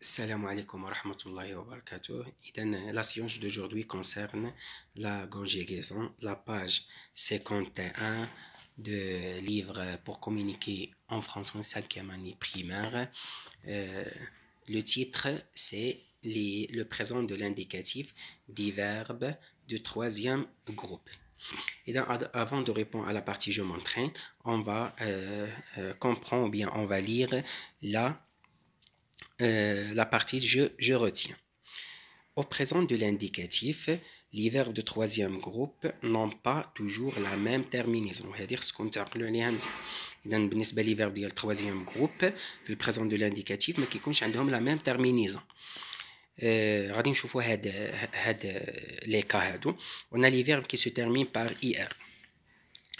Salam alaikum wa rahmatullahi wa barakatuh. La séance d'aujourd'hui concerne la conjugaison, la page 51 de livre pour communiquer en français 5e année primaire. Le titre, c'est le présent de l'indicatif des verbes de troisième groupe. Avant de répondre à la partie je m'entraîne, on va comprendre ou bien on va lire la partie je retiens. Au présent de l'indicatif, les verbes de troisième groupe n'ont pas toujours la même terminaison. C'est-à-dire ce qu'on تعقلوا عليها مزيان. إذا بالنسبة لي verbe ديال troisième groupe في البريزون دو l'indicatif ما كيكونش عندهم la même terminaison. غادي نشوفوا هاد les cas هادو. On a les verbes qui se terminent par ir.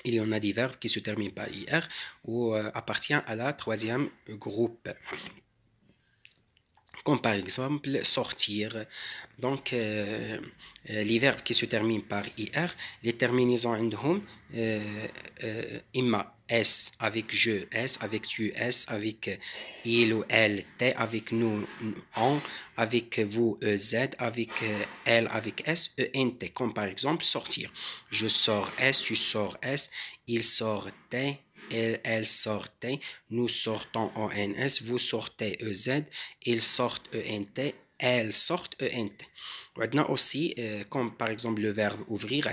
Il y en a des verbes qui se terminent par ir ou appartient à la troisième groupe. Comme par exemple sortir. Donc les verbes qui se terminent par ir, les terminaisons عندهم إما s avec je s, avec tu s, avec il ou elle t, avec nous on, avec vous z, avec elle avec s, ent. Comme par exemple sortir. Je sors s, tu sors s, il sort t, elle sortait, nous sortons ONS, vous sortez EZ, ils sortent ENT, elles sortent ENT. Maintenant aussi, comme par exemple le verbe ouvrir,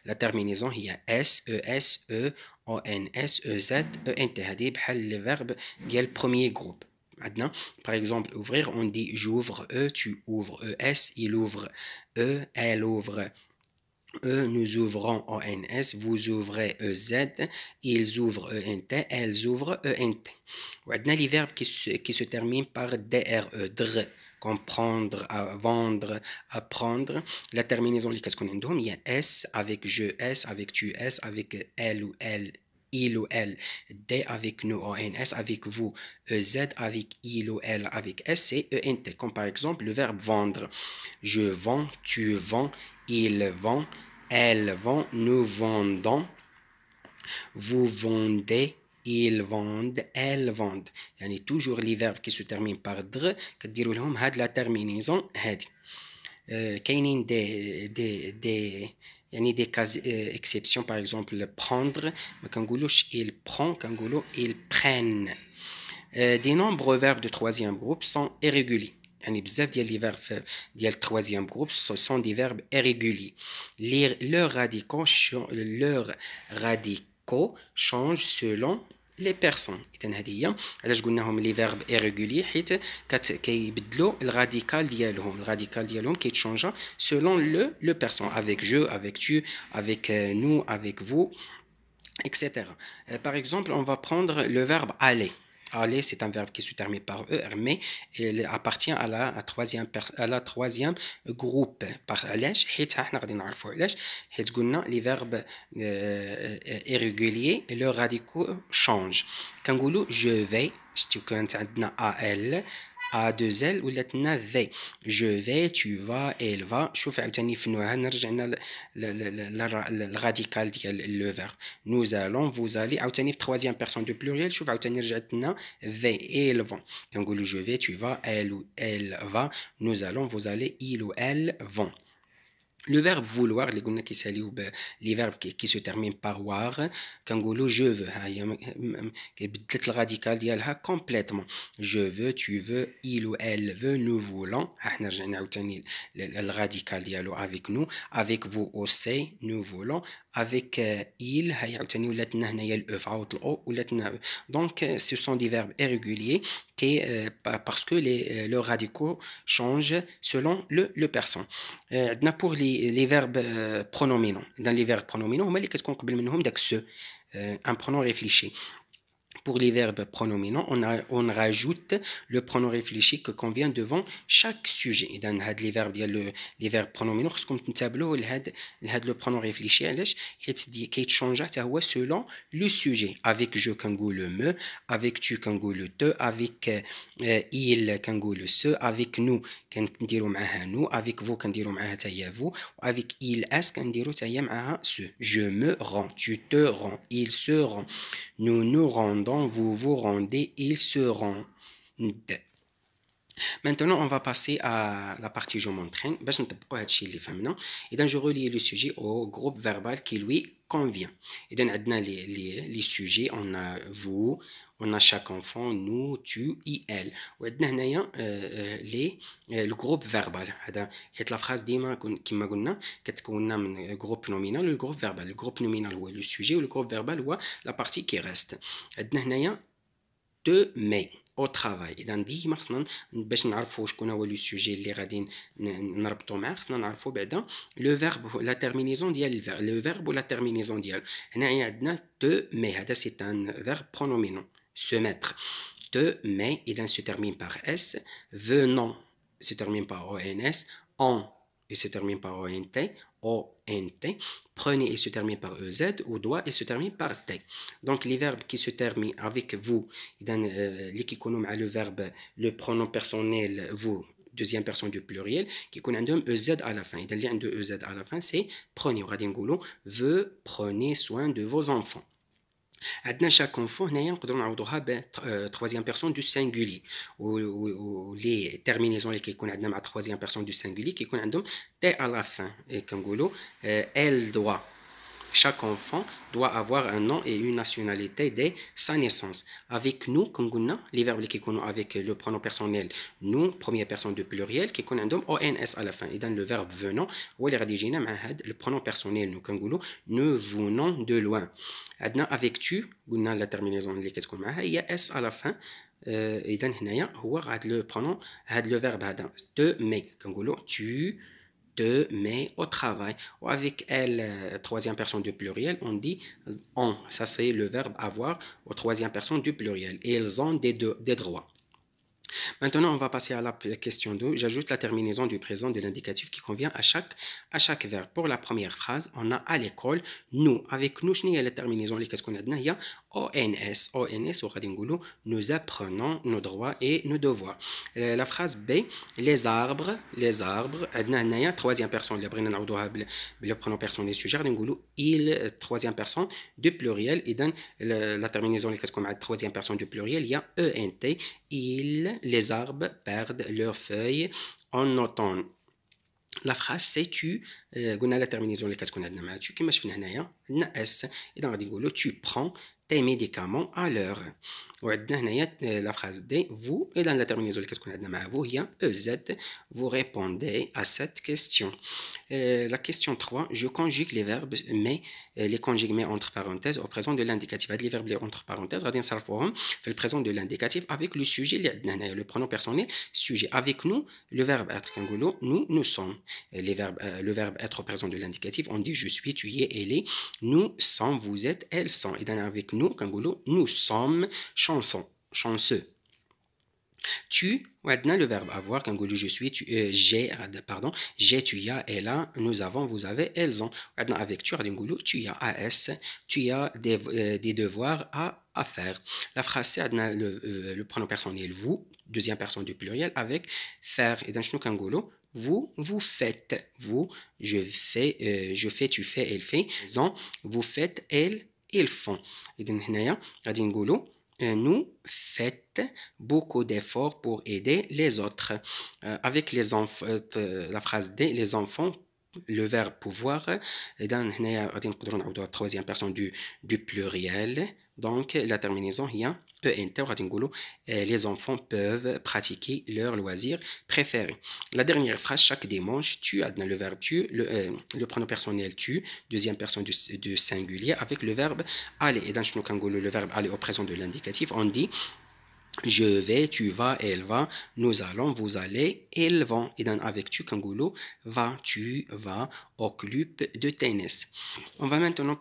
la terminaison il y a S, ES, E, ONS, EZ, ENT. C'est le verbe qui est le premier groupe. Maintenant, par exemple, ouvrir, on dit j'ouvre E, tu ouvres ES, il ouvre E, elle ouvre nous ouvrons ONS, vous ouvrez EZ, ils ouvrent ENT, elles ouvrent ENT. Maintenant, les verbes qui se terminent par DRE, dr, comprendre, vendre, apprendre. La terminaison, qu'est-ce qu'on a dedans? Il y a S avec je S, avec tu S, avec elle ou elle, il ou elle, D avec nous ONS, avec vous EZ, avec il ou elle, avec S, c'est ENT. Comme par exemple le verbe vendre. Je vends, tu vends, ils vendent, elles vendent, nous vendons, vous vendez, ils vendent, elles vendent. يعني toujours les verbes qui se terminent par dr كديروا لهم هاد la terminaison هادي. كاينين دي يعني des cas exceptions par exemple prendre ما كنقولوش il prend كنقولوا ils prennent. Des nombreux verbes de troisième groupe sont irréguliers. يعني بزاف ديال لي فيرب ديال troisième groupe ce sont des verbes irréguliers. Leurs radicaux changent selon les personnes. إذن هذه هي علاش قلناهم لي فيرب irréguliers حيت كيبدلوا الراديكال ديالهم كيتشونجا selon le person, avec je, avec tu, avec nous, avec vous, etc. Par exemple, on va prendre le verbe aller. Aller, c'est un verbe qui se termine par E, mais il appartient à la troisième groupe. علاش؟ حيت احنا غادي نعرفوا علاش حيت قلنا les verbes irréguliers leurs radicaux changent. كنقولوا je vais شتي كانت عندنا AL A2L ولات لنا V. Je vais, tu vas, elle va. شوف عاوتاني فنوها نرجعنا الراديكال ديال لو فيرب. Nous allons, vous allez. عاوتاني في troisième personne du pluriel شوف عاوتاني رجعت لنا V et elles vont. كنقولوا je vais, tu vas, elle va. Nous allons, vous allez, il ou elle vont. Le verbe vouloir, les verbes qui se terminent par war, كنقولوا je veux, بدلت الراديكال ديالها complètement. Je veux, tu veux, il ou elle veut, nous voulons. احنا رجعنا عاوتاني الراديكال ديالو avec nous, avec vous aussi, nous voulons. Avec il, هي عاوتاني ولات لنا هنايا الاو فعوض الاو ولات لنا. Donc ce sont des verbes irréguliers parce que leurs radicaux changent selon le person. Pour les verbes pronominaux. Dans les verbes pronominaux, هما اللي كتكون قبل منهم داك ce un pronom réfléchi. Pour les verbes pronominaux, on rajoute le pronom réfléchi que convient devant chaque sujet. Dans les verbes pronominaux, خصكم تنتبهوا لهاد le pronom réfléchi علاش حيت كيتشونجا حتى هو selon le sujet. Avec je كنقولوا me, avec tu كنقولوا te, avec il كنقولوا ce, avec nous كنديروا معاها nous, avec vous كنديروا معاها حتى هي vous, avec il s كنديروا حتى هي معاها ce. Je me rends, tu te rends, il se rend, nous nous rendons, vous vous rendez, ils se rendent. Maintenant, on va passer à la partie je m'entraîne. باش نطبقوا هادشي اللي فهمنا. إذا je relie le sujet au groupe verbal qui lui convient. إذا عندنا les sujets, on a vous, on a chaque enfant, nous, tu, elle. وعندنا هنايا le groupe verbal. هذا حيت la phrase ديما كما قلنا كتكون من groupe nominal و groupe verbal. Le groupe nominal هو le sujet و le groupe verbal هو la partie qui reste. عندنا هنايا te met au travail. إذا ديما خصنا باش نعرفوا شكون هو لو سوجي اللي غادي نربطوا معاه خصنا نعرفوا بعدا لو فيرب لا تيرمينيزون ديال لو فيرب ولا تيرمينيزون ديال. هنايا عندنا te met هذا سي ان فيرب برونومينون se mettre. te met إذا se termine par s. venant se termine par ons. en il se termine par ont. ONT, prenez et se termine par EZ, ou doit et se termine par T. Donc les verbes qui se terminent avec vous, le verbe, le pronom personnel vous, deuxième personne du pluriel, qui connaît un EZ à la fin. Il y a un EZ à la fin, c'est prenez, veut, prenez soin de vos enfants. عندنا chaque enfant هنايا نقدروا نعوضوها ب troisième personne du singulier و لي terminaisons اللي كيكون عندنا مع troisième personne du singulier كيكون عندهم t à la fin كنقولوا elle doit. Chaque enfant doit avoir un nom et une nationalité dès sa naissance. Avec nous, comme on a les verbes qui sont avec le pronom personnel, nous, première personne de pluriel, qui sont ONS à la fin. Et dans le verbe venant, le pronom personnel, nous, comme nous venons de loin. Avec tu, on a la terminaison qui est il y a S à la fin. Et dans le pronom, le verbe te met, comme tu te met au travail. Ou avec elle, troisième personne du pluriel, on dit on. Ça, c'est le verbe avoir au troisième personne du pluriel. Et ils ont des droits. Maintenant, on va passer à la question 2. J'ajoute la terminaison du présent de l'indicatif qui convient à chaque verbe. Pour la première phrase, on a à l'école, nous. Avec nous, il y a la terminaison, qu'est-ce qu'on a dedans? Il y a ONS. ONS, nous apprenons nos droits et nos devoirs. La phrase B, les arbres. Troisième personne, le pronom personnel sujet, il, troisième personne de pluriel. Et dans la terminaison, qu'est-ce qu'on a? Troisième personne de pluriel, il y a ENT. Les arbres perdent leurs feuilles en automne. La phrase c'est tu, on a la terminaison les qu'on a dedans tu qui marche هنايا عندنا s et dans غادي نقولوا tu prends tes médicaments à l'heure. وعندنا هنايا la phrase D, vous et dans la terminaison les qu'on a dedans مع vous il y a EZ, vous répondez à cette question. La question 3, je conjugue les verbes mais les conjugues mais entre parenthèses au présent de l'indicatif. Les verbes entre parenthèses غادي نصرفوهم في le présent de l'indicatif avec le sujet اللي عندنا هنايا le pronom personnel sujet. Avec nous le verbe être كنقولوا nous sommes. Le verbe être au présent de l'indicatif, on dit je suis, tu y es, elle est, nous sommes, vous êtes, elles sont. Et avec nous, nous sommes chanceux. Tu, le verbe avoir, je suis, j'ai, tu y as, elle a, nous avons, vous avez, elles ont. Avec tu, tu y as AS, tu y as des devoirs à faire. La phrase c'est le pronom personnel vous, deuxième personne du pluriel avec faire. Et dans le vous faites, vous, je fais, tu fais, elle fait, vous faites, elles, ils font. Et donc, nous faites beaucoup d'efforts pour aider les autres. Avec les enfants, la phrase D, les enfants, le verbe pouvoir, et dans la troisième personne du pluriel, donc la terminaison, il y a les enfants peuvent pratiquer leur loisir préféré. La dernière phrase, chaque dimanche, tu as le verbe tu, le pronom personnel tu, deuxième personne du singulier avec le verbe aller. Et dans le verbe aller au présent de l'indicatif, on dit je vais, tu vas, elle va, nous allons, vous allez, ils vont. Et dans avec tu, Kangolo, va, tu vas au club de tennis. On va maintenant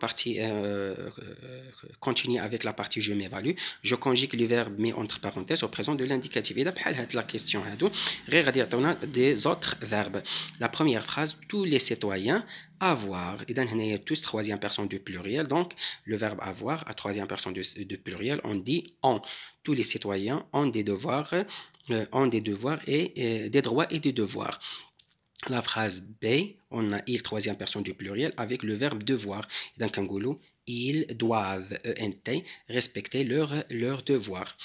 continuer avec la partie je m'évalue. Je conjugue le verbe mais entre parenthèses au présent de l'indicatif. Et d'après la question, on a des autres verbes. La première phrase, tous les citoyens avoir. Et dans il y a tous troisième personne du pluriel. Donc, le verbe avoir à troisième personne de pluriel, on dit ont. Tous les citoyens ont des devoirs, et des droits et des devoirs. La phrase B, on a il troisième personne du pluriel avec le verbe devoir. Et dans Kangolo, ils doivent, ENT, respecter leurs devoirs.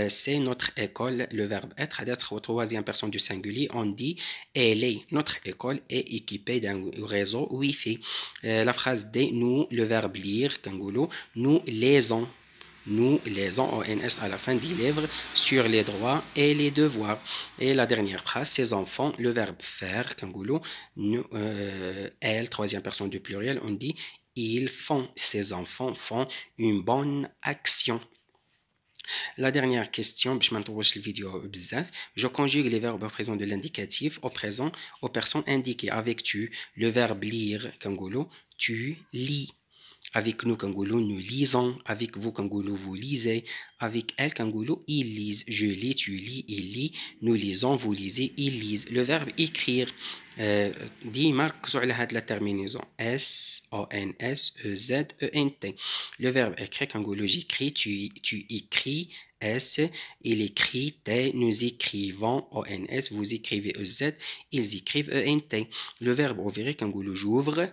C'est notre école, le verbe être, d'être au troisième personne du singulier, on dit elle est, notre école est équipée d'un réseau Wi-Fi. La phrase D, nous, le verbe lire, Kangolo, nous lisons. Nous lisons ONS à la fin du livre sur les droits et les devoirs. Et la dernière phrase, ces enfants, le verbe faire, Kangolo, nous, elle, troisième personne du pluriel, on dit ils font, ces enfants font une bonne action. La dernière question, je conjugue les verbes au présent de l'indicatif au présent aux personnes indiquées avec tu, le verbe lire, Kangolo, tu lis. Avec nous, Kangolo, nous lisons. Avec vous, Kangolo, vous lisez. Avec elle, Kangolo, ils lisent. Je lis, tu lis, il lit. Nous lisons, vous lisez, ils lisent. Le verbe écrire. Dis, marque sur la terminaison. S, O, N, S, E, Z, E, N, T. Le verbe écrire, Kangolo, j'écris, tu écris. S, il écrit, T, nous écrivons, ONS, vous écrivez EZ, ils écrivent ENT. Le verbe ouvrir, Kangolo, j'ouvre.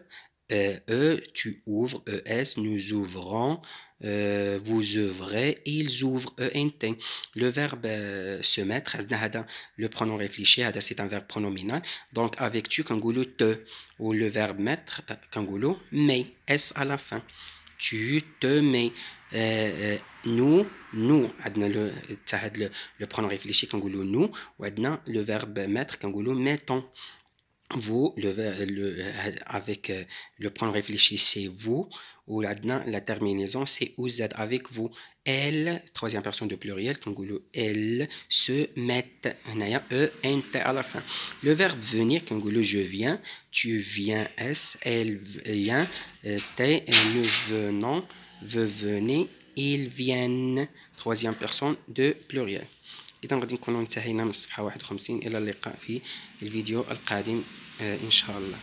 Tu ouvres, ES, nous ouvrons, vous ouvrez, ils ouvrent, ENT. Le verbe se mettre, le pronom réfléchi, c'est un verbe pronominal. Donc avec tu, Kangolo, te. Ou le verbe mettre, Kangolo, mais, S à la fin. Tu te mets. Nous, le pronom réfléchi, Kangolo, nous. Ou le verbe mettre, Kangolo, mettons. Vous, avec le pronom réfléchi, c'est vous, ou là-dedans, la terminaison, c'est vous êtes avec vous. Elle, troisième personne de pluriel, Kangolo, elle se mettent, ENT à la fin. Le verbe venir, Kangolo, je viens, tu viens, S, elle vient, T, nous venons, vous venez, ils viennent, troisième personne de pluriel. إذا غادي نكونوا انتهينا من الصفحة 51. إلى اللقاء في الفيديو القادم إن شاء الله.